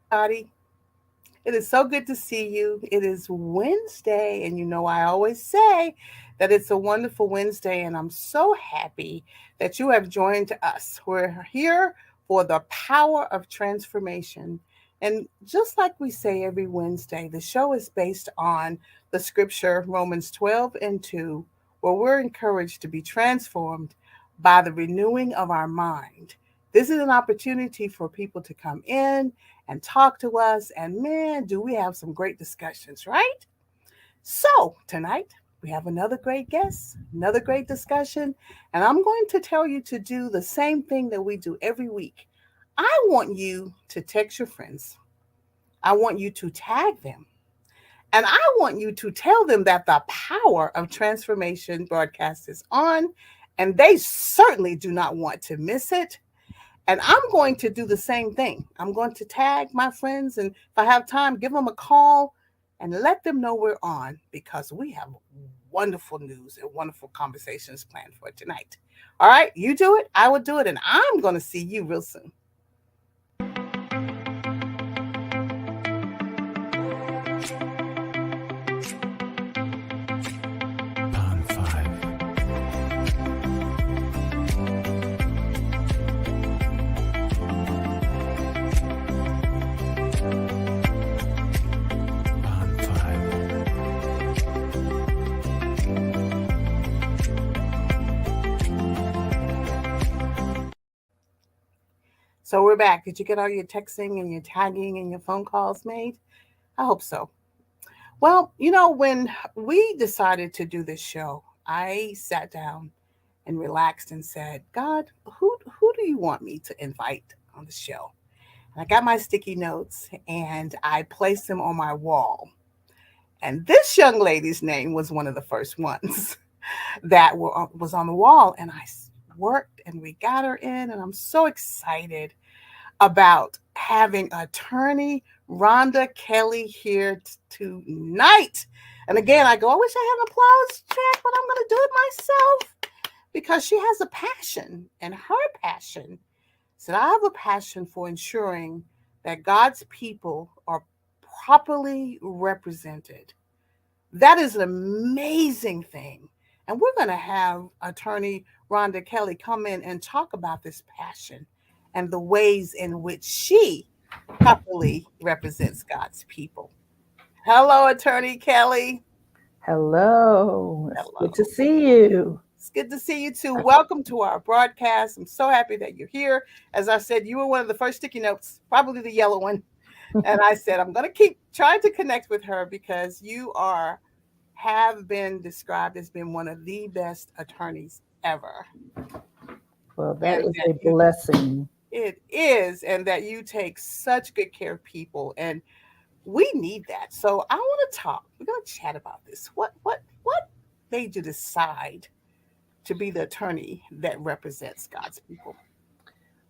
Everybody. It is so good to see you. It is Wednesday, and I always say that it's a wonderful Wednesday, and I'm so happy that you have joined us. We're here for the power of transformation. And just like we say every Wednesday, the show is based on the scripture Romans 12 and 2, where we're encouraged to be transformed by the renewing of our mind. This is an opportunity for people to come in and talk to us. And man, do we have some great discussions, right? So tonight, we have another great guest, another great discussion. And I'm going to tell you to do the same thing that we do every week. I want you to text your friends, I want you to tag them. And I want you to tell them that the power of transformation broadcast is on, and they certainly do not want to miss it. And I'm going to do the same thing. I'm going to tag my friends, and if I have time, give them a call and let them know we're on because we have wonderful news and wonderful conversations planned for tonight. All right, you do it, I will do it, and I'm going to see you real soon. Pond 5. Pond 5. So we're back. Did you get all your texting and your tagging and your phone calls made? I hope so. Well, when we decided to do this show, I sat down and relaxed and said, God, who do you want me to invite on the show? And I got my sticky notes and I placed them on my wall. And this young lady's name was one of the first ones was on the wall. And worked and we got her in. And I'm so excited about having attorney Rhonda Kelly here tonight. And again, I go, I wish I had an applause track, but I'm going to do it myself because she has a passion, and her passion said, I have a passion for ensuring that God's people are properly represented. That is an amazing thing. And we're going to have attorney Rhonda Kelly come in and talk about this passion and the ways in which she properly represents God's people. Hello, attorney Kelly. Hello, it's good to Hello. see you. It's good to see you too. Welcome to our broadcast. I'm so happy that you're here. As I said, you were one of the first sticky notes, probably the yellow one. And I said, I'm going to keep trying to connect with her because have been described as being one of the best attorneys ever. Well, that And is that a blessing. it is, and that you take such good care of people. And we need that. So I want to talk. We're going to chat about this. What made you decide to be the attorney that represents God's people?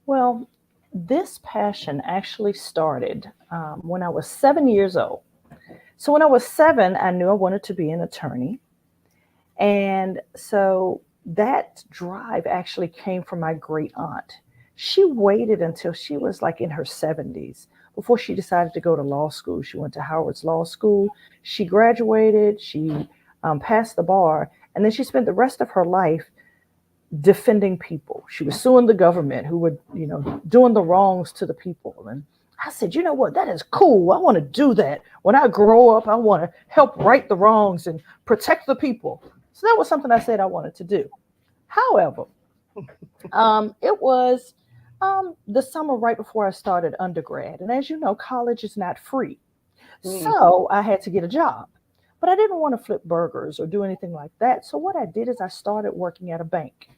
Well, this passion actually started when I was 7 years old. So, when I was seven, I knew I wanted to be an attorney. And so that drive actually came from my great aunt. She waited until she was like in her 70s before she decided to go to law school. She went to Howard's Law School. She graduated, she passed the bar, and then she spent the rest of her life defending people. She was suing the government who were, doing the wrongs to the people. And I said, you know what, that is cool. I want to do that. When I grow up, I want to help right the wrongs and protect the people. So that was something I said I wanted to do. However, it was the summer right before I started undergrad. And as you know, college is not free. Mm. So I had to get a job. But I didn't want to flip burgers or do anything like that. So what I did is I started working at a bank.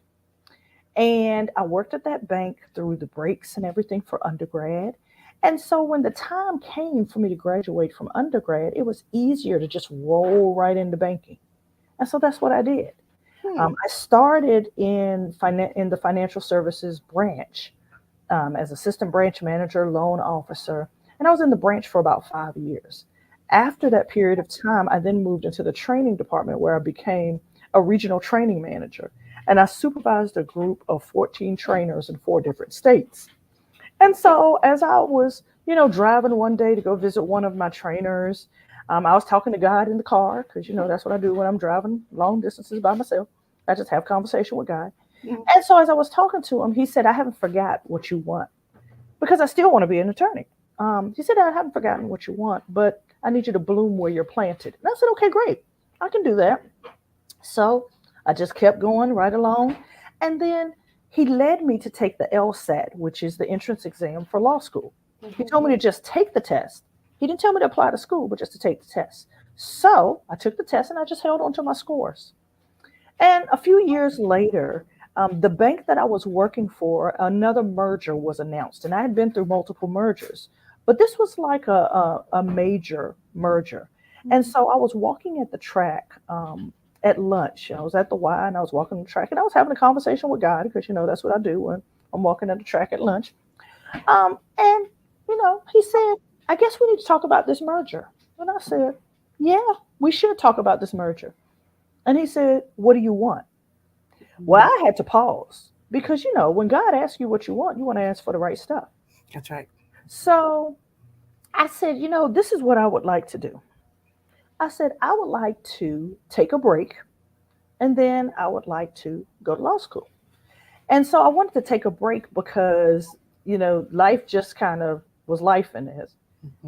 And I worked at that bank through the breaks and everything for undergrad. And so when the time came for me to graduate from undergrad, it was easier to just roll right into banking. And so that's what I did. Hmm. I started in the financial services branch as assistant branch manager, loan officer, and I was in the branch for about 5 years. After that period of time, I then moved into the training department where I became a regional training manager. And I supervised a group of 14 trainers in 4 different states. And so as I was driving one day to go visit one of my trainers. I was talking to God in the car because, that's what I do when I'm driving long distances by myself. I just have conversation with God. Mhm. And so as I was talking to him, he said, I haven't forgot what you want because I still want to be an attorney. He said, I haven't forgotten what you want, but I need you to bloom where you're planted. And I said, okay, great. I can do that. So I just kept going right along. And then he led me to take the LSAT, which is the entrance exam for law school. He told me to just take the test. He didn't tell me to apply to school, but just to take the test. So I took the test and I just held on to my scores. And a few years later, the bank that I was working for, another merger was announced. And I had been through multiple mergers, but this was like a major merger. And so I was walking at the track at lunch. I was at the Y and I was walking the track and I was having a conversation with God because, that's what I do when I'm walking at the track at lunch. And, he said, I guess we need to talk about this merger. And I said, yeah, we should talk about this merger. And he said, what do you want? Well, I had to pause because, when God asks you what you want to ask for the right stuff. That's right. So I said, this is what I would like to do. I said, I would like to take a break and then I would like to go to law school. And so I wanted to take a break because, life just kind of was life in this,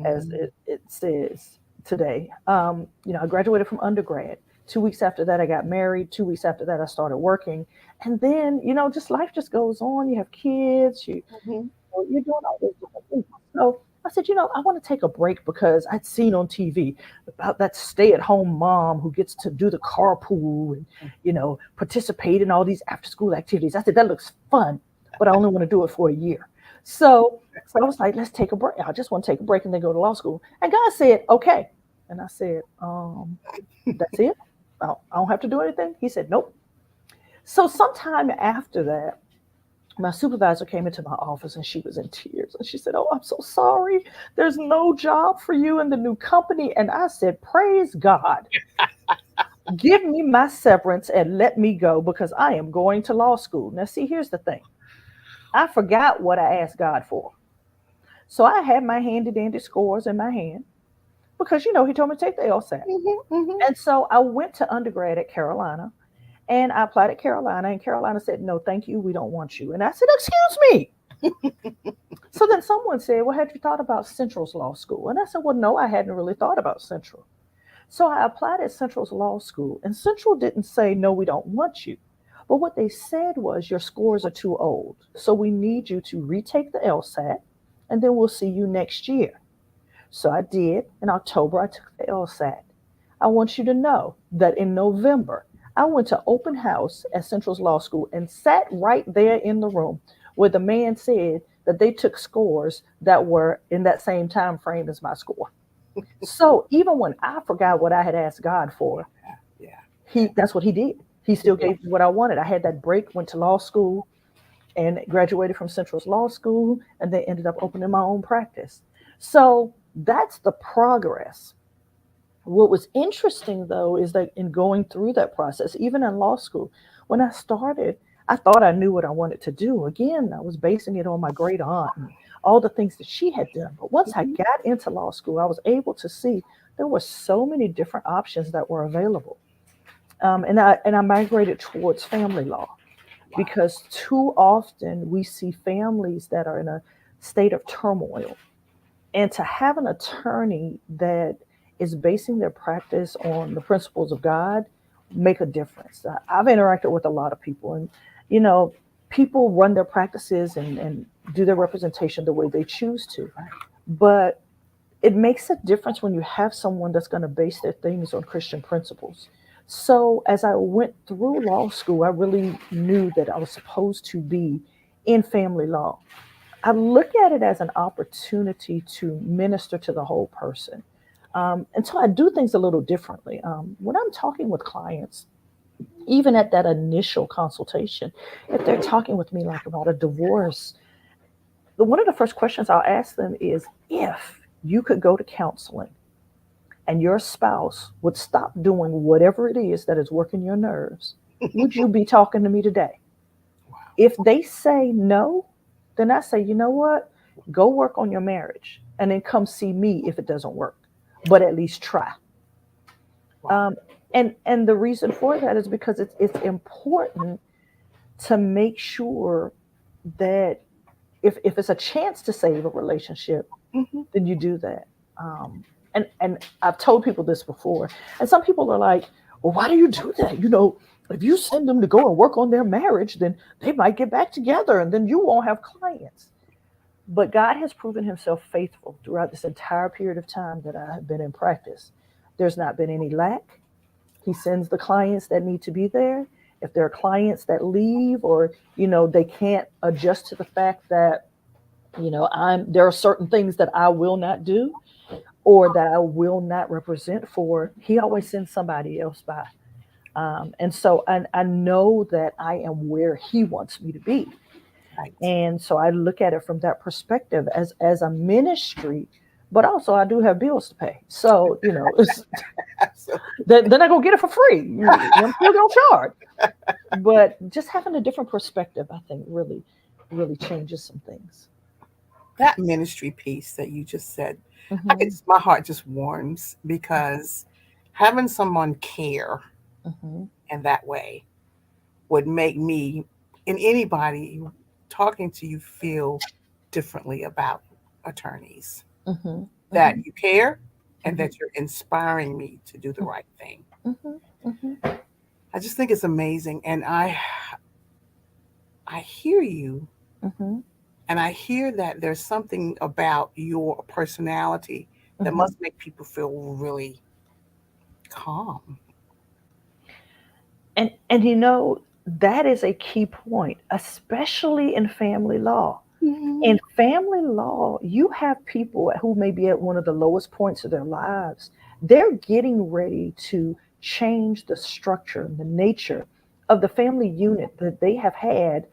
as it says today. I graduated from undergrad. 2 weeks after that, I got married. 2 weeks after that, I started working. And then, just life just goes on. You have kids, Mhm. you're doing all those different things. So I said, I want to take a break because I'd seen on TV about that stay-at-home mom who gets to do the carpool and, participate in all these after-school activities. I said, that looks fun, but I only want to do it for a year. So I was like, let's take a break. I just want to take a break and then go to law school. And God said, okay. And I said, that's it? I don't have to do anything? He said, nope. So sometime after that, my supervisor came into my office and she was in tears. And she said, oh, I'm so sorry. There's no job for you in the new company. And I said, praise God. Give me my severance and let me go because I am going to law school. Now, see, here's the thing. I forgot what I asked God for. So I had my handy dandy scores in my hand because, he told me to take the LSAT. And so I went to undergrad at Carolina and I applied at Carolina and Carolina said, no, thank you. We don't want you. And I said, excuse me. So then someone said, well, had you thought about Central's law school? And I said, well, no, I hadn't really thought about Central. So I applied at Central's law school and Central didn't say, no, we don't want you. But what they said was your scores are too old. So we need you to retake the LSAT and then we'll see you next year. So I did. In October, I took the LSAT. I want you to know that in November, I went to open house at Central's law school and sat right there in the room where the man said that they took scores that were in that same time frame as my score. So even when I forgot what I had asked God for, Yeah. that's what he did. He still gave me what I wanted. I had that break, went to law school and graduated from Central's law school and then ended up opening my own practice. So that's the progress. What was interesting, though, is that in going through that process, even in law school, when I started, I thought I knew what I wanted to do. Again, I was basing it on my great aunt and all the things that she had done. But once I got into law school, I was able to see there were so many different options that were available. And I migrated towards family law because too often we see families that are in a state of turmoil. And to have an attorney that is basing their practice on the principles of God make a difference. I've interacted with a lot of people and, people run their practices and do their representation the way they choose to. But it makes a difference when you have someone that's going to base their things on Christian principles. So as I went through law school, I really knew that I was supposed to be in family law. I look at it as an opportunity to minister to the whole person. And so I do things a little differently. When I'm talking with clients, even at that initial consultation, if they're talking with me like about a divorce, one of the first questions I'll ask them is if you could go to counseling and your spouse would stop doing whatever it is that is working your nerves, would you be talking to me today? Wow. If they say no, then I say, you know what? Go work on your marriage and then come see me if it doesn't work, but at least try. Wow. Um, and the reason for that is because it's important to make sure that if it's a chance to save a relationship, Hmm. then you do that. And I've told people this before, and some people are like, "Well, why do you do that? If you send them to go and work on their marriage, then they might get back together, and then you won't have clients." But God has proven Himself faithful throughout this entire period of time that I have been in practice. There's not been any lack. He sends the clients that need to be there. If there are clients that leave, or they can't adjust to the fact that there are certain things that I will not do or that I will not represent for, He always sends somebody else by. And so I know that I am where He wants me to be. Right. And so I look at it from that perspective as a ministry, but also I do have bills to pay. So, Absolutely. they're not going to get it for free. I'm still going to charge. But just having a different perspective, I think really, really changes some things. That ministry piece that you just said, Hmm. my heart just warms because having someone care Hmm. in that way would make me and anybody talking to you feel differently about attorneys. Hmm. That Hmm. you care and Hmm. that you're inspiring me to do the right thing. Hmm. Hmm. I just think it's amazing, and I hear you, Hmm. and I hear that there's something about your personality that Hmm. must make people feel really calm. And that is a key point, especially in family law. Mhm. In family law, you have people who may be at one of the lowest points of their lives. They're getting ready to change the structure and the nature of the family unit that they have had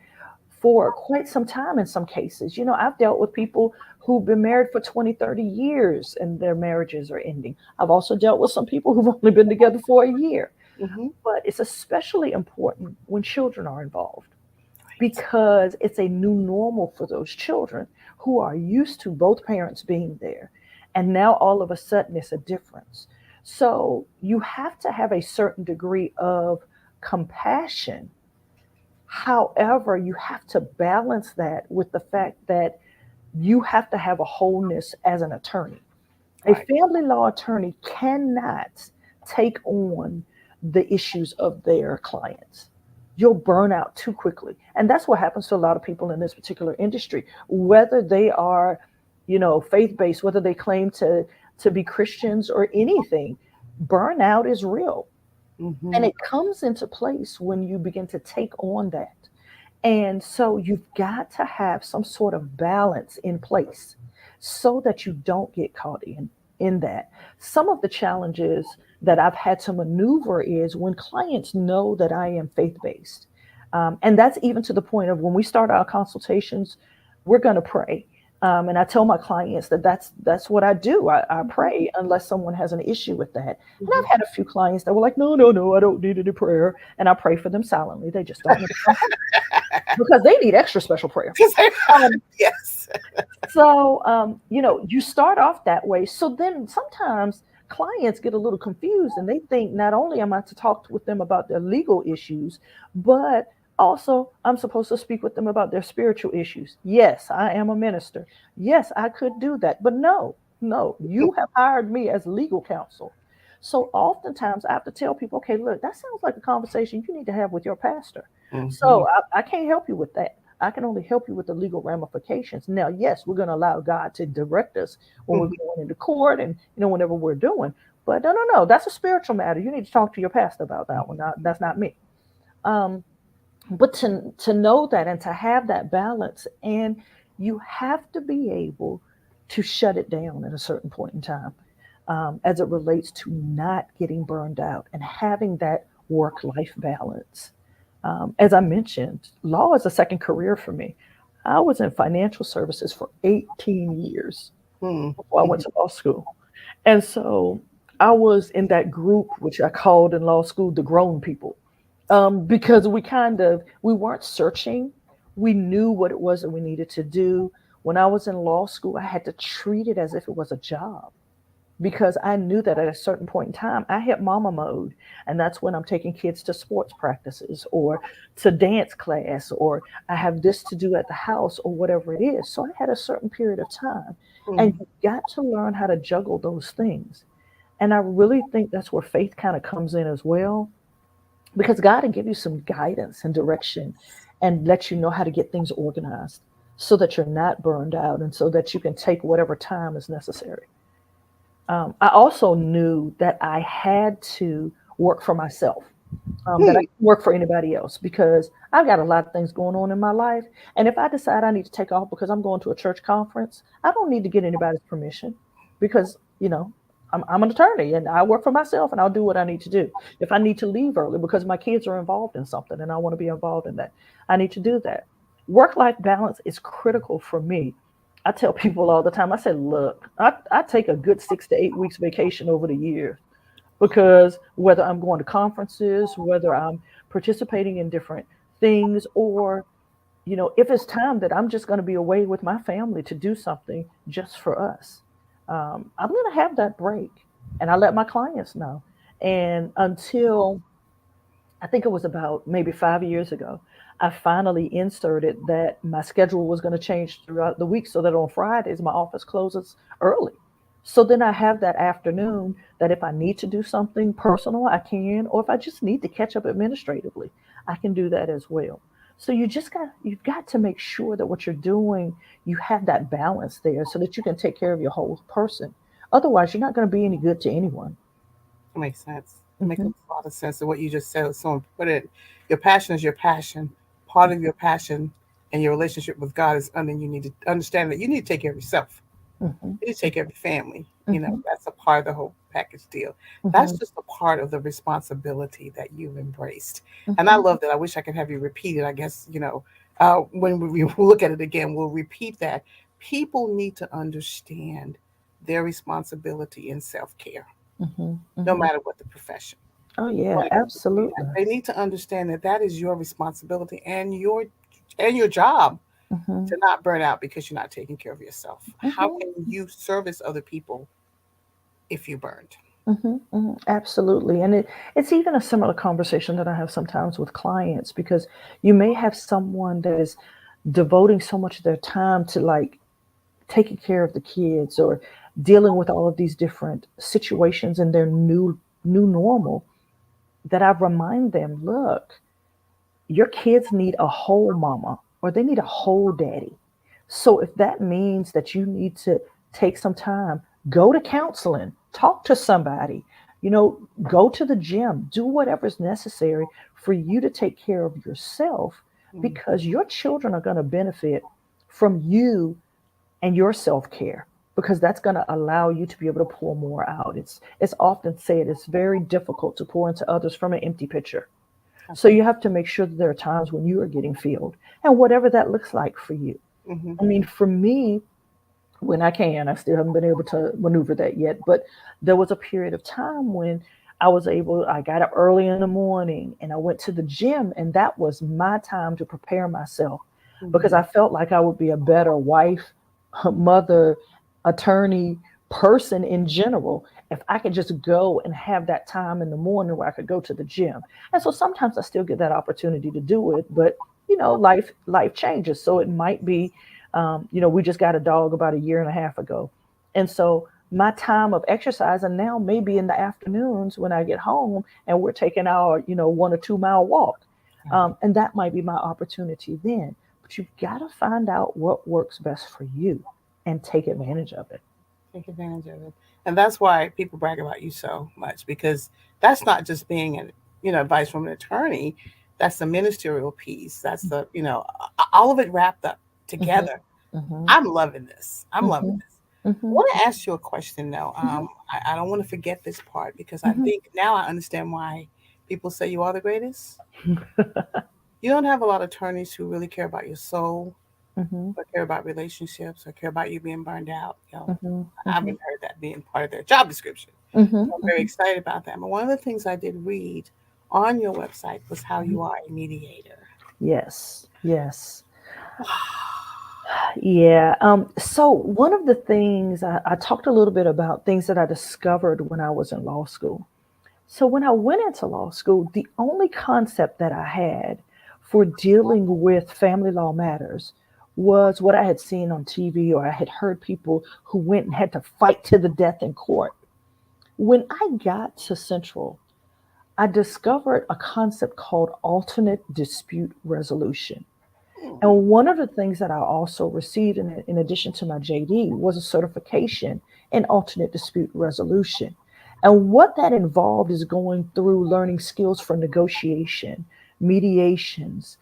for quite some time in some cases. I've dealt with people who've been married for 20, 30 years and their marriages are ending. I've also dealt with some people who've only been together for a year. Mhm. But it's especially important when children are involved Right. because it's a new normal for those children who are used to both parents being there. And now all of a sudden it's a difference. So you have to have a certain degree of compassion. However, you have to balance that with the fact that you have to have a wholeness as an attorney. A Right. family law attorney cannot take on the issues of their clients. You'll burn out too quickly. And that's what happens to a lot of people in this particular industry, whether they are, faith based, whether they claim to be Christians or anything. Burnout is real. And Mhm. it comes into place when you begin to take on that. And so you've got to have some sort of balance in place so that you don't get caught in that. Some of the challenges that I've had to maneuver is when clients know that I am faith based. And that's even to the point of when we start our consultations, we're going to pray. And I tell my clients that that's what I do. I Mhm. pray unless someone has an issue with that. And Mhm. I've had a few clients that were like, no, no, no, I don't need any prayer. And I pray for them silently. They just don't want to come because they need extra special prayer. Um, Yes. you start off that way. So then sometimes clients get a little confused and they think not only am I to talk with them about their legal issues, but also I'm supposed to speak with them about their spiritual issues. Yes, I am a minister. Yes, I could do that. But no, no, you have hired me as legal counsel. So oftentimes I have to tell people, okay, look, that sounds like a conversation you need to have with your pastor. Mhm. So I can't help you with that. I can only help you with the legal ramifications. Now, yes, we're going to allow God to direct us when we're Mhm. going into court and whenever we're doing. But no, no, no, that's a spiritual matter. You need to talk to your pastor about that one. That's not me. Um, but to know that and to have that balance, and you have to be able to shut it down at a certain point in time, as it relates to not getting burned out and having that work life balance. As I mentioned, law is a second career for me. I was in financial services for 18 years Mhm. before I went Mhm. to law school. And so I was in that group, which I called in law school the grown people, because we weren't searching. We knew what it was that we needed to do. When I was in law school, I had to treat it as if it was a job because I knew that at a certain point in time, I hit mama mode. And that's when I'm taking kids to sports practices or to dance class, or I have this to do at the house or whatever it is. So I had a certain period of time. And Mm. you got to learn how to juggle those things. And I really think that's where faith kind of comes in as well, because God will give you some guidance and direction and let you know how to get things organized so that you're not burned out and so that you can take whatever time is necessary. I also knew that I had to work for myself, that I Hmm. couldn't work for anybody else because I've got a lot of things going on in my life. And if I decide I need to take off because I'm going to a church conference, I don't need to get anybody's permission because, I'm an attorney and I work for myself and I'll do what I need to do. If I need to leave early because my kids are involved in something and I want to be involved in that, I need to do that. Work life balance is critical for me. I tell people all the time, I say, look, I take a good 6 to 8 weeks vacation over the year because whether I'm going to conferences, whether I'm participating in different things, or if it's time that I'm just going to be away with my family to do something just for us, I'm going to have that break, and I let my clients know. And until I think it was about maybe 5 years ago, I finally inserted that my schedule was going to change throughout the week so that on Fridays my office closes early. So then I have that afternoon that if I need to do something personal, I can, or if I just need to catch up administratively, I can do that as well. So you've got to make sure that what you're doing, you have that balance there so that you can take care of your whole person. Otherwise, you're not going to be any good to anyone. It makes sense. It makes Hmm. a lot of sense. And what you just said was so important. Your passion is your passion. Part of your passion and your relationship with God is, and then you need to understand that you need to take care of yourself. Hmm. You need to take care of your family. Hmm. That's a part of the whole package deal. That's Hmm. just a part of the responsibility that you've embraced. And I Hmm. love that. I wish I could have you repeat it. I guess, when we look at it again, we'll repeat that. People need to understand their responsibility in self care, Hmm. no Hmm. matter what the profession. Oh yeah, Like, absolutely. they need to understand that that is your responsibility and your job Hmm. to not burn out because you're not taking care of yourself. How Hmm. can you service other people if you burned? Hmm. Hmm. Absolutely. And it's even a similar conversation that I have sometimes with clients because you may have someone that is devoting so much of their time to like taking care of the kids or dealing with all of these different situations in their new normal, that I remind them, look, your kids need a whole mama or they need a whole daddy. So if that means that you need to take some time, go to counseling, talk to somebody, go to the gym, do whatever's necessary for you to take care of yourself, Mm. because your children are going to benefit from you and your self-care, because that's going to allow you to be able to pour more out. It's often said it's very difficult to pour into others from an empty pitcher. So you have to make sure that there are times when you are getting filled, and whatever that looks like for you. Mm-hmm. I mean, for me, when I can, I still haven't been able to maneuver that yet, but there was a period of time when I got up early in the morning and I went to the gym, and that was my time to prepare myself because Mm-hmm. I felt like I would be a better wife, mother, attorney, person in general if I could just go and have that time in the morning where I could go to the gym. And so sometimes I still get that opportunity to do it, but life changes. So it might be, we just got a dog about a year and a half ago. And so my time of exercising now may be in the afternoons when I get home and we're taking our, 1 or 2 mile walk. Right. And that might be my opportunity then. But you've got to find out what works best for you and take advantage of it. Take advantage of it. And that's why people brag about you so much, because that's not just being advice from an attorney. That's the ministerial piece. That's the, all of it wrapped up Hmm. together. Hmm. I'm loving this. I'm loving Hmm. this. I Hmm. want to ask you a question though. I don't want to forget this part because I Hmm. think now I understand why people say you are the greatest. You don't have a lot of attorneys who really care about your soul, Hmm. or care about relationships, or care about you being burned out. Hmm. I Hmm. haven't heard that being part of their job description. Hmm. So I'm very excited about that. But one of the things I did read on your website was how Hmm. you are a mediator. Yes, yes. Yeah. So one of the things I talked a little bit about things that I discovered when I was in law school. So when I went into law school, the only concept that I had for dealing with family law matters was what I had seen on TV, or I had heard people who went and had to fight to the death in court. When I got to Central, I discovered a concept called alternate dispute resolution. Mm. And one of the things that I also received in addition to my JD was a certification in alternate dispute resolution. And what that involved is going through learning skills for negotiation, mediations,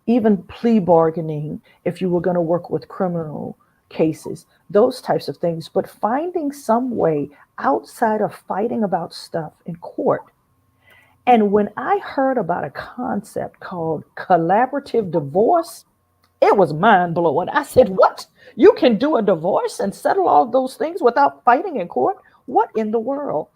even plea bargaining, if you were going to work with criminal cases, those types of things. But finding some way outside of fighting about stuff in court. And when I heard about a concept called collaborative divorce, it was mind blowing. I said, "What? You can do a divorce and settle all those things without fighting in court? What in the world?"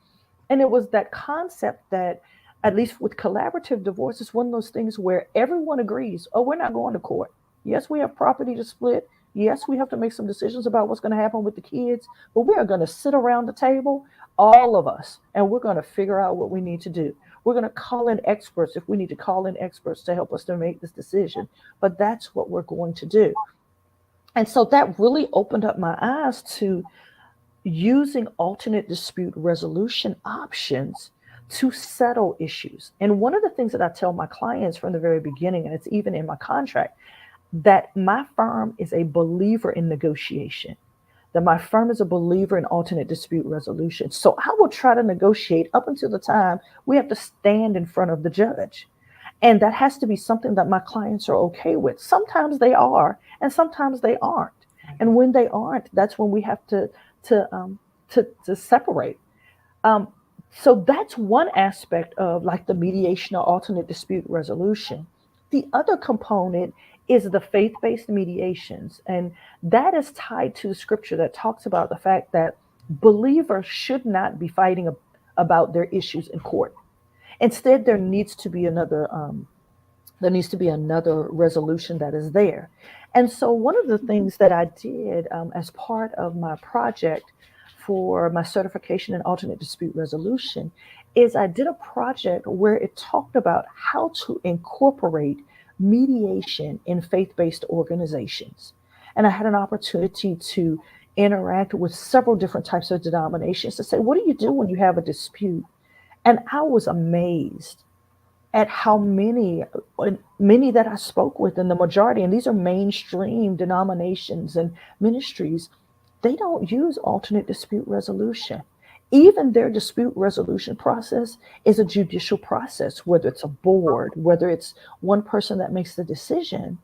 And it was that concept that, at least with collaborative divorce, it's one of those things where everyone agrees, oh, we're not going to court. Yes, we have property to split. Yes, we have to make some decisions about what's going to happen with the kids, but we are going to sit around the table, all of us, and we're going to figure out what we need to do. We're going to call in experts if we need to call in experts to help us to make this decision. But that's what we're going to do. And so that really opened up my eyes to using alternate dispute resolution options to settle issues. And one of the things that I tell my clients from the very beginning, and it's even in my contract, that my firm is a believer in negotiation, that my firm is a believer in alternate dispute resolution. So I will try to negotiate up until the time we have to stand in front of the judge. And that has to be something that my clients are okay with. Sometimes they are, and sometimes they aren't. And when they aren't, that's when we have to to separate. Um, so that's one aspect of like the mediation or alternate dispute resolution. The other component is the faith-based mediations, and that is tied to the scripture that talks about the fact that believers should not be fighting about their issues in court. Instead, there needs to be another resolution that is there. And so, one of the things that I did as part of my project for my certification in alternate dispute resolution is I did a project where it talked about how to incorporate mediation in faith based organizations. And I had an opportunity to interact with several different types of denominations to say, what do you do when you have a dispute? And I was amazed at how many that I spoke with, and the majority, and these are mainstream denominations and ministries, they don't use alternate dispute resolution. Even their dispute resolution process is a judicial process, whether it's a board, whether it's one person that makes the decision.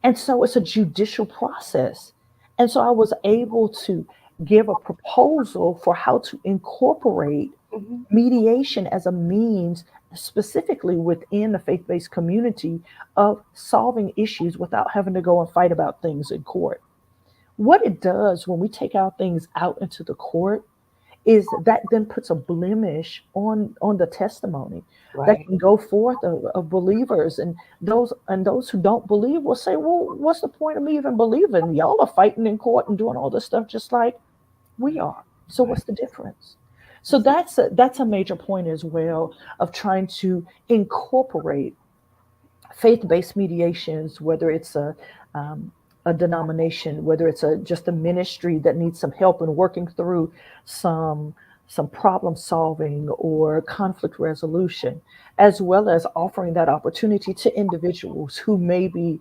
And so it's a judicial process. And so I was able to give a proposal for how to incorporate Mhm. mediation as a means, specifically within the faith based community, of solving issues without having to go and fight about things in court. What it does when we take our things out into the court is that then puts a blemish on the testimony that Right. can go forth of believers, and those who don't believe will say, well, what's the point of me even believing? Y'all are fighting in court and doing all this stuff just like we are. So Right. what's the difference? So that's a major point as well, of trying to incorporate faith-based mediations, whether it's a denomination, whether it's just a ministry that needs some help in working through some some problem solving or conflict resolution, as well as offering that opportunity to individuals who may be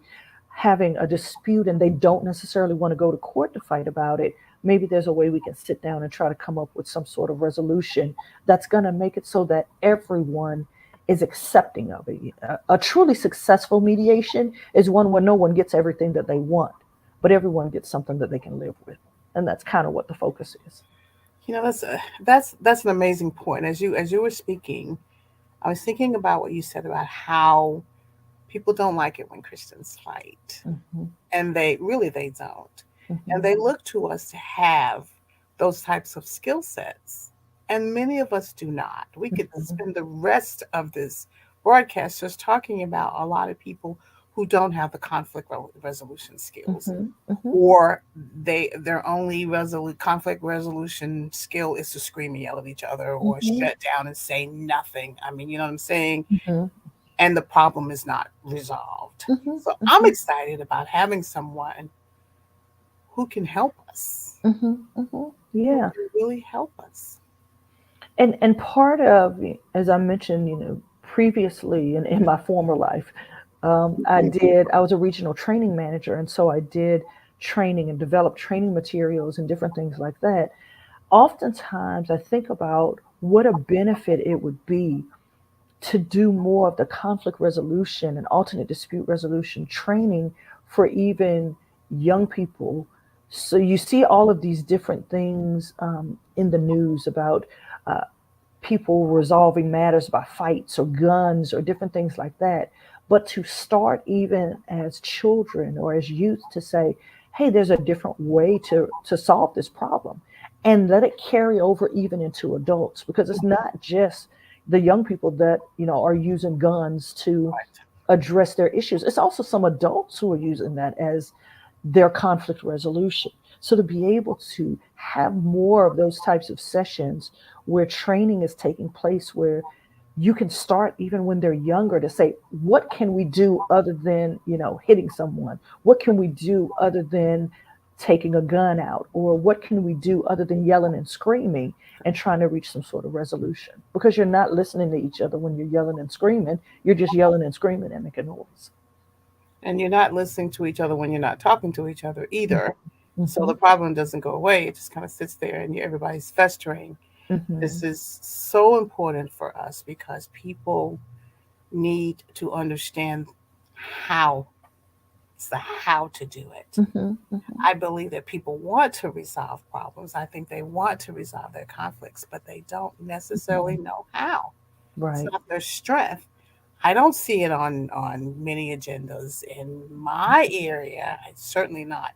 having a dispute and they don't necessarily want to go to court to fight about it. Maybe there's a way we can sit down and try to come up with some sort of resolution that's going to make it so that everyone is accepting of it. A truly successful mediation is one where no one gets everything that they want, but everyone gets something that they can live with. And that's kind of what the focus is. That's an amazing point. As you were speaking, I was thinking about what you said about how people don't like it when Christians fight, Hmm. and they don't, and Hmm. they look to us to have those types of skill sets, and many of us do not. We could Hmm. spend the rest of this broadcast just talking about a lot of people who don't have the conflict resolution skills, Mhm. Mhm. or their only conflict resolution skill is to scream and yell at each other or Mhm. shut down and say nothing. I mean, you know what I'm saying? Mhm. And the problem is not resolved. Mhm. So I'm Mhm. excited about having someone who can help us, Mhm. Mhm. who Yeah. can really help us. And part of, as I mentioned, previously in my former life, I was a regional training manager, and so I did training and developed training materials and different things like that. Oftentimes, I think about what a benefit it would be to do more of the conflict resolution and alternate dispute resolution training for even young people. So you see all of these different things in the news about uh, people resolving matters by fights or guns or different things like that. But to start even as children or as youth to say, hey, there's a different way to solve this problem, and let it carry over even into adults, because it's not just the young people that are using guns to Right. address their issues. It's also some adults who are using that as their conflict resolution. So to be able to have more of those types of sessions where training is taking place, where you can start even when they're younger to say, what can we do other than, hitting someone? What can we do other than taking a gun out? Or what can we do other than yelling and screaming and trying to reach some sort of resolution? Because you're not listening to each other when you're yelling and screaming. You're just yelling and screaming and making noise. And you're not listening to each other when you're not talking to each other either. So Mm-hmm. the problem doesn't go away. It just kind of sits there and everybody's festering. Mm-hmm. This is so important for us because people need to understand how. It's the how to do it. Mm-hmm. Mm-hmm. I believe that people want to resolve problems. I think they want to resolve their conflicts, but they don't necessarily Mm-hmm. know how. It's Right. not their strength. I don't see it on many agendas in my area. It's certainly not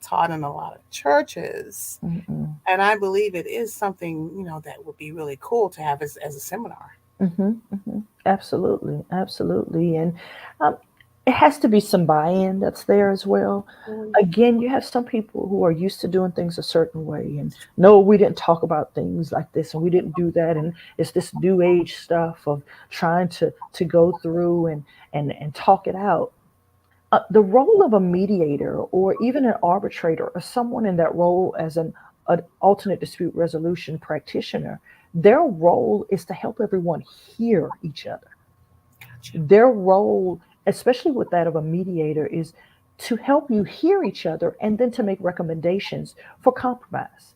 taught in a lot of churches. Mm-hmm. And I believe it is something, that would be really cool to have as a seminar. Mm-hmm. Mm-hmm. Absolutely, absolutely, and um, it has to be some buy-in that's there as well. Mm. Again, you have some people who are used to doing things a certain way, and no, we didn't talk about things like this, and we didn't do that, and it's this new age stuff of trying to go through and talk it out. The role of a mediator or even an arbitrator or someone in that role as an alternate dispute resolution practitioner, their role is to help everyone hear each other. Gotcha. Their role, especially with that of a mediator, is to help you hear each other and then to make recommendations for compromise.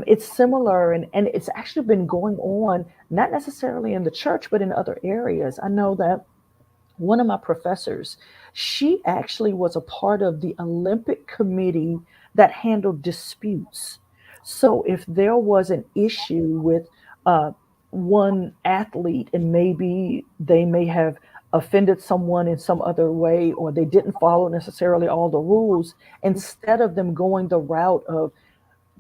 It's similar, and it's actually been going on, not necessarily in the church, but in other areas. I know that one of my professors, she actually was a part of the Olympic committee that handled disputes. So if there was an issue with uh, one athlete, and maybe they may have offended someone in some other way, or they didn't follow necessarily all the rules, instead of them going the route of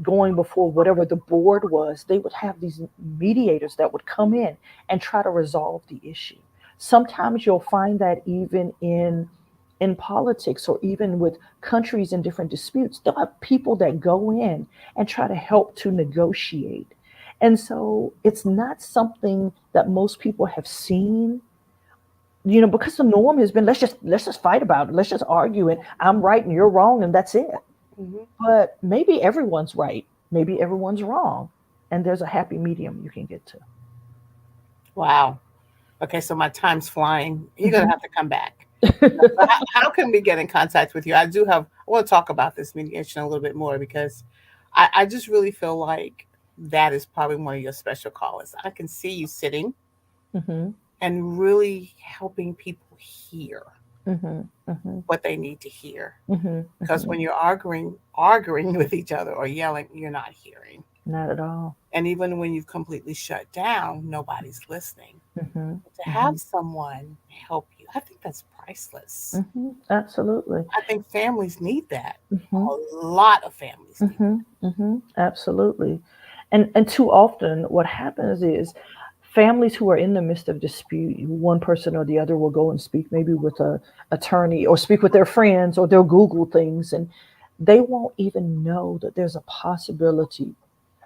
going before whatever the board was, they would have these mediators that would come in and try to resolve the issue. Sometimes you'll find that even in politics or even with countries in different disputes, they'll have people that go in and try to help to negotiate. And so it's not something that most people have seen, because the norm has been, let's just fight about it, let's just argue, and I'm right and you're wrong, and that's it. Hmm. But maybe everyone's right, maybe everyone's wrong, and there's a happy medium you can get to. Wow. Okay, so my time's flying. You're gonna Mhm. have to come back. So how can we get in contact with you? I want to talk about this mediation a little bit more because I just really feel like that is probably one of your special callers. I can see you sitting Mhm. and really helping people hear Mhm. Mhm. what they need to hear. Mhm. Because Mhm. when you're arguing with each other or yelling, you're not hearing. Not at all. And even when you've completely shut down, nobody's listening. Mhm. To have Mhm. someone help you, I think that's priceless. Mhm. Absolutely. I think families need that. Mhm. A lot of families need Mhm. Mhm. Absolutely. And too often what happens is families who are in the midst of dispute, one person or the other will go and speak maybe with a attorney or speak with their friends, or they'll Google things, and they won't even know that there's a possibility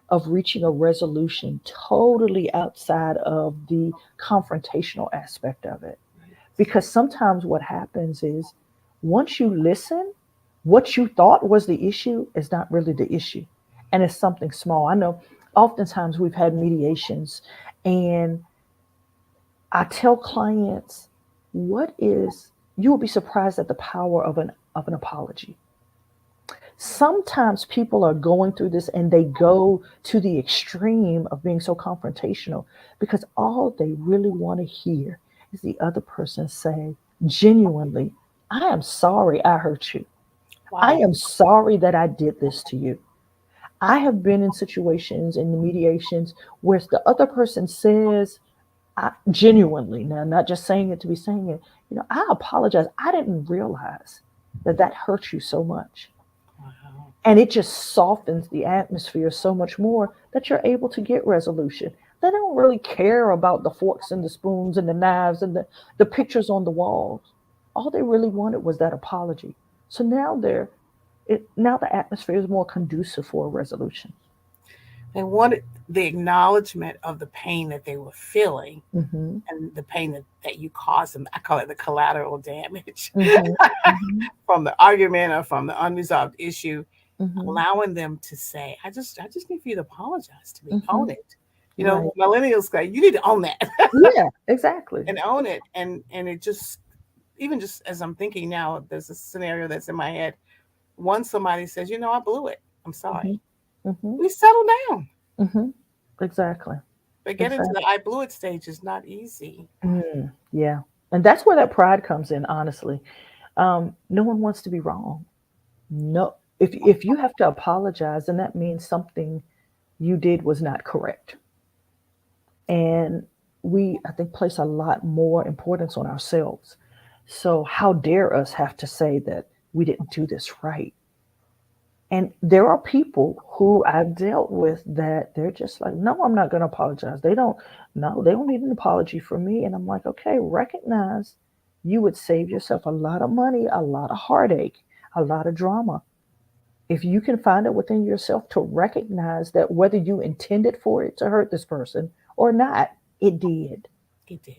of reaching a resolution totally outside of the confrontational aspect of it. Because sometimes what happens is, once you listen, what you thought was the issue is not really the issue. And it's something small. I know oftentimes we've had mediations, and I tell clients, you will be surprised at the power of an apology. Sometimes people are going through this and they go to the extreme of being so confrontational because all they really want to hear is the other person say genuinely, I am sorry I hurt you. I Wow. am sorry that I did this to you. I have been in situations in the mediations where the other person says, genuinely, now, not just saying it to be saying it, I apologize. I didn't realize that that hurt you so much. Wow. And it just softens the atmosphere so much more that you're able to get resolution. They don't really care about the forks and the spoons and the knives and the pictures on the walls. All they really wanted was that apology. So now the atmosphere is more conducive for a resolution. They wanted the acknowledgement of the pain that they were feeling Hmm. and the pain that you caused them. I call it the collateral damage Hmm. Hmm. from the argument or from the unresolved issue, Hmm. allowing them to say, I just need for you to apologize to me. Own Hmm. it. Right. Millennials say, you need to own that Yeah, exactly. and own it. And it just, even just as I'm thinking now, there's a scenario that's in my head. Once somebody says, I blew it. I'm sorry. Hmm. Hmm. We settle down. Hmm. Exactly. But getting to Exactly. the I blew it stage is not easy. Yeah. And that's where that pride comes in, honestly. No one wants to be wrong. No. If you have to apologize, then that means something you did was not correct. And we, I think, place a lot more importance on ourselves. So how dare us have to say that we didn't do this right? And there are people who I've dealt with that they're just like, no, I'm not going to apologize. They don't need an apology from me. And I'm like, okay, recognize you would save yourself a lot of money, a lot of heartache, a lot of drama. If you can find it within yourself to recognize that whether you intended for it to hurt this person or not, it did. He did.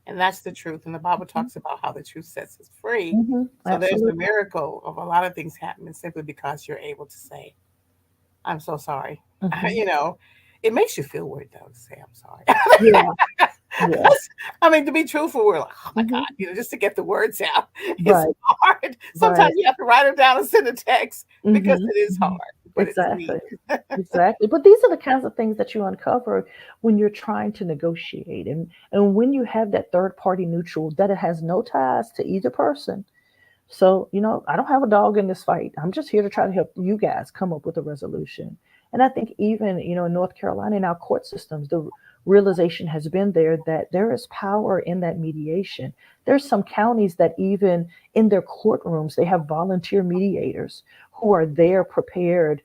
And that's the truth. And the Bible Mhm. talks about how the truth sets us free. Mhm. So there's the Absolutely. miracle of a lot of things happening simply because you're able to say, I'm so sorry. Mhm. you know, it makes you feel weird though to say I'm sorry. Yeah. Yeah. I mean, to be truthful, we're like, oh my God, Mhm. just to get the words out, it's Right. hard. Right. Sometimes you have to write them down and send a text because Mhm. it is hard, Mhm. but it's needed. Exactly. Exactly. But these are the kinds of things that you uncover when you're trying to negotiate, and when you have that third party neutral that it has no ties to either person. So, I don't have a dog in this fight. I'm just here to try to help you guys come up with a resolution. And I think even, in North Carolina, in our court systems, the realization has been there that there is power in that mediation. There's some counties that even in their courtrooms, they have volunteer mediators who are there prepared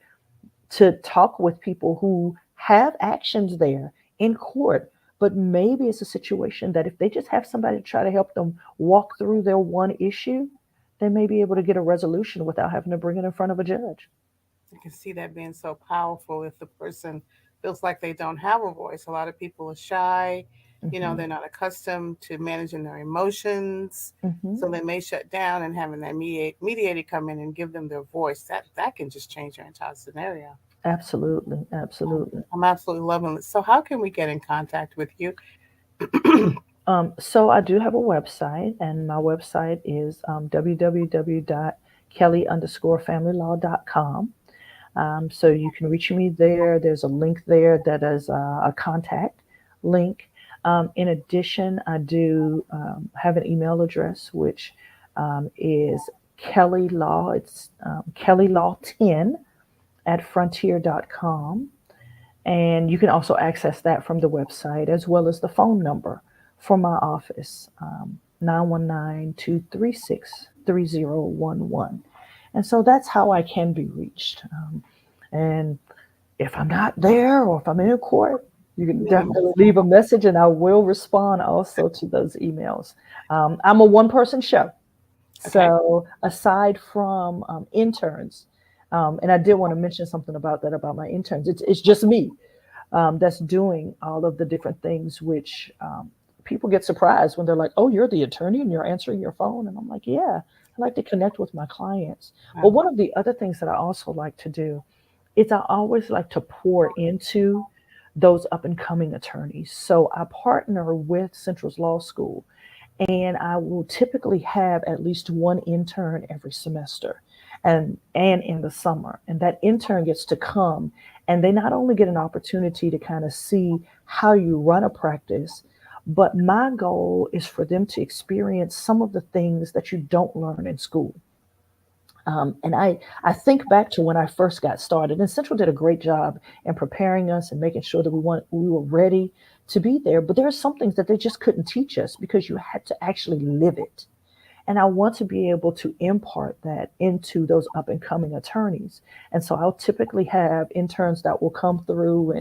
to talk with people who have actions there in court. But maybe it's a situation that if they just have somebody to try to help them walk through their one issue, they may be able to get a resolution without having to bring it in front of a judge. I can see that being so powerful if the person feels like they don't have a voice. A lot of people are shy, Hmm. they're not accustomed to managing their emotions. Hmm. So they may shut down, and having that mediator come in and give them their voice, that can just change your entire scenario. Absolutely. Absolutely. I'm absolutely loving it. So how can we get in contact with you? So I do have a website, and my website is www.kelly_familylaw.com. So you can reach me there. There's a link there that is a contact link. In addition, I do have an email address, which is Kelly Law. It's Kelly Law 10 at frontier.com. And you can also access that from the website as well as the phone number for my office, 919 And so that's how I can be reached. And if I'm not there or if I'm in a court, You can Leave a definitely message. leave a message and I will respond also to those emails. I'm a one person show. Okay. So aside from interns, and I did want to mention something about that about my interns, it's just me that's doing all of the different things, which people get surprised when they're like, oh, you're the attorney and you're answering your phone. And I'm like, yeah, I like to connect with my clients. But Wow. one of the other things that I also like to do is I always like to pour into those up and coming attorneys. So I partner with Central's Law School, and I will typically have at least one intern every semester and in the summer. And that intern gets to come and they not only get an opportunity to kind of see how you run a practice, but my goal is for them to experience some of the things that you don't learn in school. And I think back to when I first got started, and Central did a great job in preparing us and making sure that we were ready to be there. But there are some things that they just couldn't teach us because you had to actually live it. And I want to be able to impart that into those up and coming attorneys. And so I'll typically have interns that will come through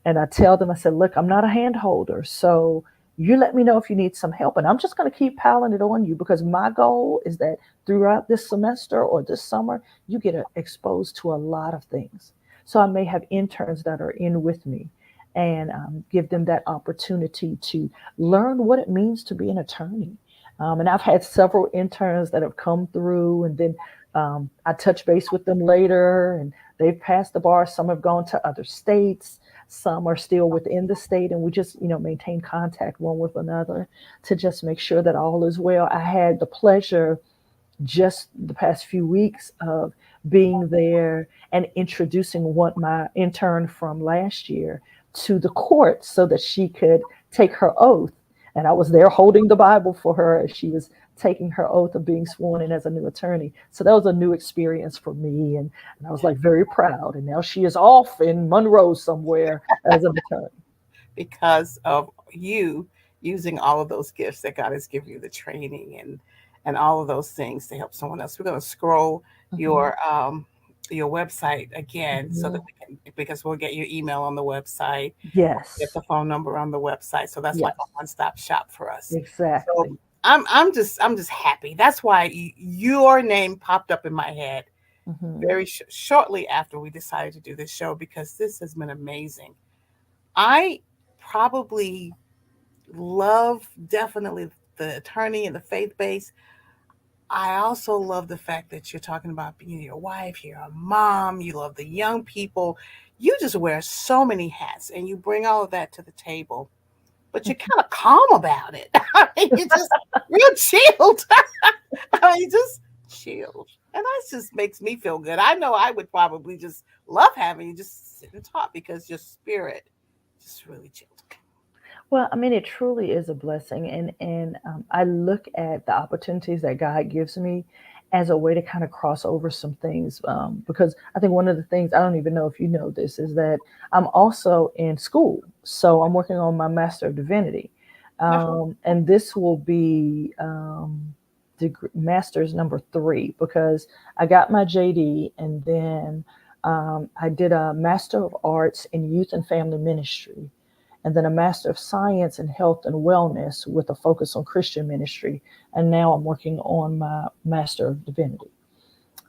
and I tell them, I said, look, I'm not a hand holder. So you let me know if you need some help. And I'm just going to keep piling it on you because my goal is that throughout this semester or this summer, you get exposed to a lot of things. So I may have interns that are in with me and give them that opportunity to learn what it means to be an attorney. And I've had several interns that have come through, and then I touch base with them later, and they've passed the bar. Some have gone to other states. Some are still within the state, and we just, maintain contact one with another to just make sure that all is well. I had the pleasure just the past few weeks of being there and introducing what my intern from last year to the court so that she could take her oath. And I was there holding the Bible for her as she was taking her oath of being sworn in as a new attorney. So that was a new experience for me. And I was like very proud. And now she is off in Monroe somewhere as an attorney. Because of you using all of those gifts that God has given you, the training and all of those things to help someone else. We're going to scroll Mhm. your website again so that Mhm. we can, because we'll get your email on the website, get Yes, the phone number on the website. So that's like a yes, one-stop shop for us. So exactly. I'm just happy. That's why your name popped up in my head Mhm. very shortly after we decided to do this show, because this has been amazing. I probably love definitely the attorney and the faith base. I also love the fact that you're talking about being your wife, you're a mom, you love the young people. You just wear so many hats and you bring all of that to the table, but you're kind of calm about it. I mean, you're just real chilled. I mean, just chilled. And that just makes me feel good. I know I would probably just love having you just sit and talk because your spirit just really chilled. Well, I mean, it truly is a blessing, and I look at the opportunities that God gives me as a way to kind of cross over some things. Because I think one of the things I don't even know if you know this is that I'm also in school, so I'm working on my Master of Divinity, No. and this will be degree, Master's number 3 because I got my JD, and then I did a Master of Arts in Youth and Family Ministry and then a Master of Science in Health and Wellness with a focus on Christian ministry. And now I'm working on my Master of Divinity.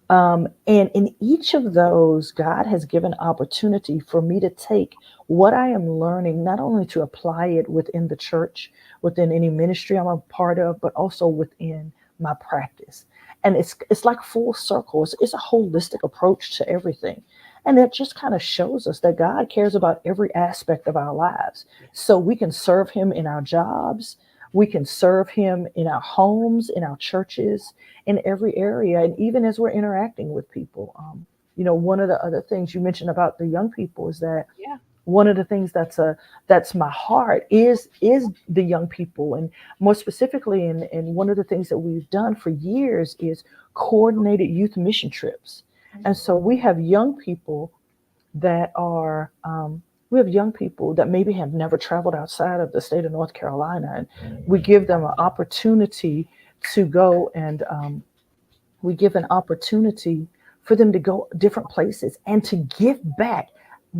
And in each of those, God has given opportunity for me to take what I am learning, not only to apply it within the church, within any ministry I'm a part of, but also within my practice. And it's like full circle. It's a holistic approach to everything. And it just kind of shows us that God cares about every aspect of our lives. So we can serve Him in our jobs, we can serve Him in our homes, in our churches, in every area, and even as we're interacting with people. One of the other things you mentioned about the young people is that Yeah. one of the things that's my heart is the young people, and more specifically, and one of the things that we've done for years is coordinated youth mission trips, and so that are we have young people that maybe have never traveled outside of the state of North Carolina, and we give them an opportunity to go and we give an opportunity for them to go different places and to give back.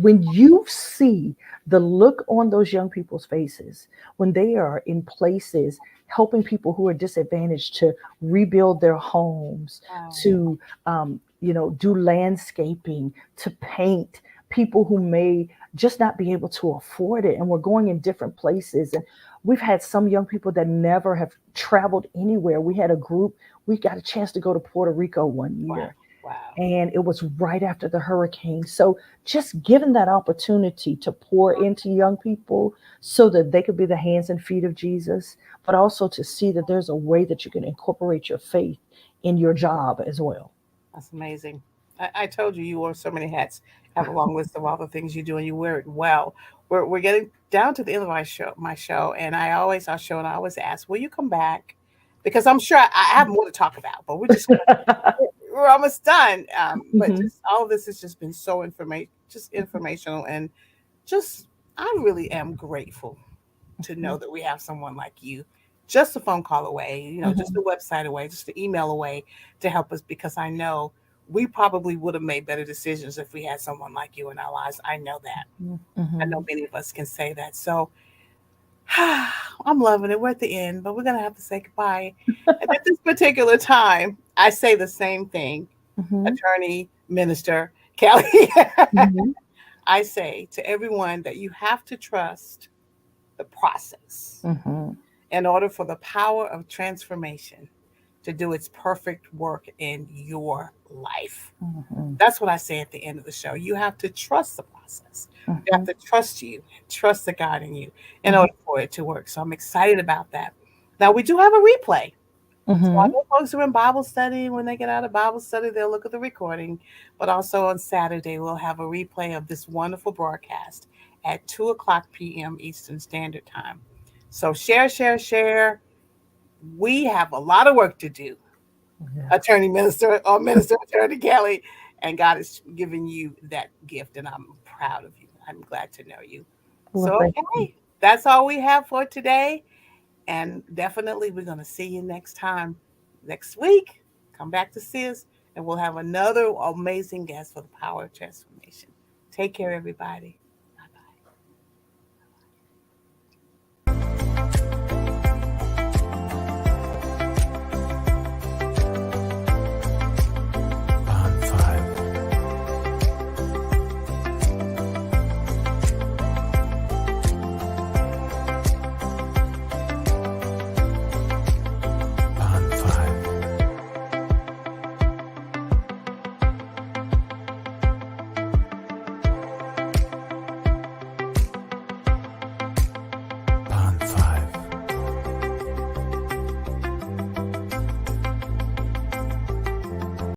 When you see the look on those young people's faces when they are in places helping people who are disadvantaged to rebuild their homes, Wow. to do landscaping, to paint, people who may just not be able to afford it, and we're going in different places. And we've had some young people that never have traveled anywhere. We had a group, we got a chance to go to Puerto Rico one Wow. year, Wow. and it was right after the hurricane. So just given that opportunity to pour into young people so that they could be the hands and feet of Jesus, but also to see that there's a way that you can incorporate your faith in your job as well. That's amazing. I told you you wear so many hats. Have a long list of all the things you do, and you wear it well. We're getting down to the end of my show, and I always ask, will you come back? Because I'm sure I have more to talk about, but we're almost done. But Mhm, just all of this has just been so just informational, and just I really am grateful to know mhm, that we have someone like you, just a phone call away, just mhm, a website away, just an email away to help us, because I know we probably would have made better decisions if we had someone like you in our lives. I know that. mhm, I know mhm. many of us can say that. So I'm loving it. We're at the end, but we're going to have to say goodbye. And at this particular time, I say the same thing, Mhm, attorney, minister, Kelly. mhm, I say to everyone that you have to trust the process mhm, in order for the power of transformation to do its perfect work in your life. mhm, That's what I say at the end of the show. You have to trust the process. You have mhm, to trust you, trust the God in you in mhm, order for it to work. So I'm excited about that. Now, we do have a replay. So I mhm, know folks who are in Bible study, when they get out of Bible study, they'll look at the recording. But also on Saturday, we'll have a replay of this wonderful broadcast at 2 o'clock p.m. Eastern Standard Time. So share, share, share. We have a lot of work to do, yes. Attorney Minister or Minister Attorney Kelly, and God has given you that gift, and I'm proud of you. I'm glad to know you. Well, So, thank you. okay, that's all we have for today. And definitely, we're going to see you next time, next week. Come back to see us, and we'll have another amazing guest for the power of transformation. Take care, everybody.